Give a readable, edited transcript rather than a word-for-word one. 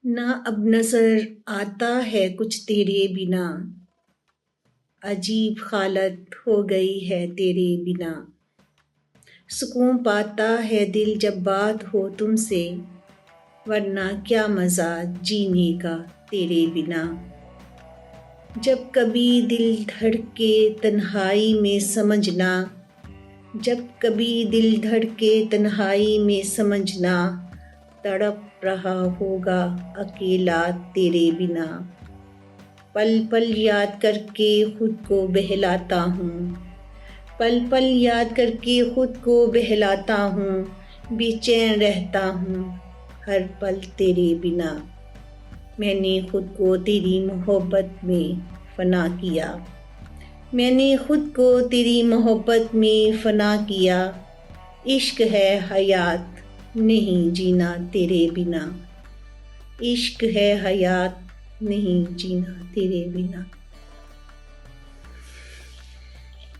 نہ اب نظر آتا ہے کچھ تیرے بنا، عجیب حالت ہو گئی ہے تیرے بنا۔ سکون پاتا ہے دل جب بات ہو تم سے، ورنہ کیا مزہ جینے کا تیرے بنا۔ جب کبھی دل دھڑکے تنہائی میں سمجھنا، جب کبھی دل دھڑکے تنہائی میں سمجھنا، تڑپ رہا ہوگا اکیلا تیرے بنا۔ پل پل یاد کر کے خود کو بہلاتا ہوں، پل پل یاد کر کے خود کو بہلاتا ہوں، بے چین رہتا ہوں ہر پل تیرے بنا۔ میں نے خود کو تیری محبت میں فنا کیا، میں نے خود کو تیری محبت میں فنا کیا۔ عشق ہے حیات نہیں جینا تیرے بنا، عشق ہے حیات نہیں جینا تیرے بنا۔